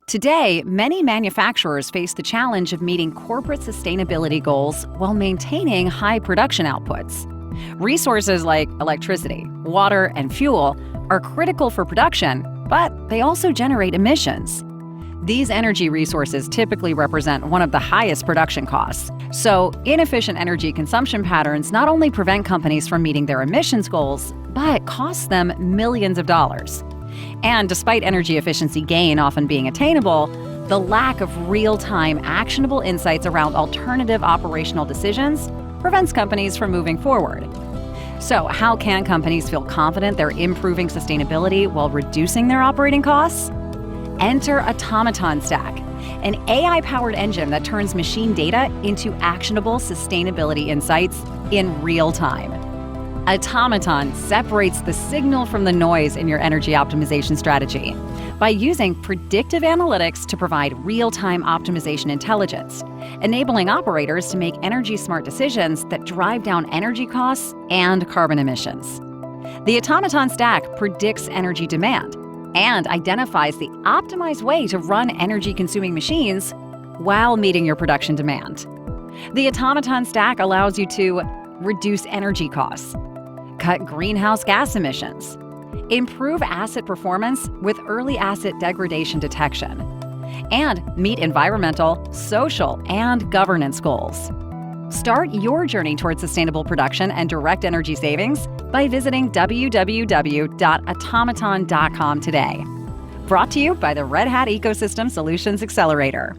Today, many manufacturers face the challenge of meeting corporate sustainability goals while maintaining high production outputs. Resources like electricity, water, and fuel are critical for production, but they also generate emissions. These energy resources typically represent one of the highest production costs. So, inefficient energy consumption patterns not only prevent companies from meeting their emissions goals, but cost them millions of dollars. And despite energy efficiency gain often being attainable, the lack of real-time actionable insights around alternative operational decisions prevents companies from moving forward. So, how can companies feel confident they're improving sustainability while reducing their operating costs? Enter Atomiton Stack, an AI-powered engine that turns machine data into actionable sustainability insights in real time. Atomiton separates the signal from the noise in your energy optimization strategy by using predictive analytics to provide real-time optimization intelligence, enabling operators to make energy-smart decisions that drive down energy costs and carbon emissions. The Atomiton Stack predicts energy demand and identifies the optimized way to run energy-consuming machines while meeting your production demand. The Atomiton Stack allows you to reduce energy costs, cut greenhouse gas emissions, improve asset performance with early asset degradation detection, and meet environmental, social, and governance goals. Start your journey towards sustainable production and direct energy savings by visiting www.atomiton.com today. Brought to you by the Red Hat Ecosystem Solutions Accelerator.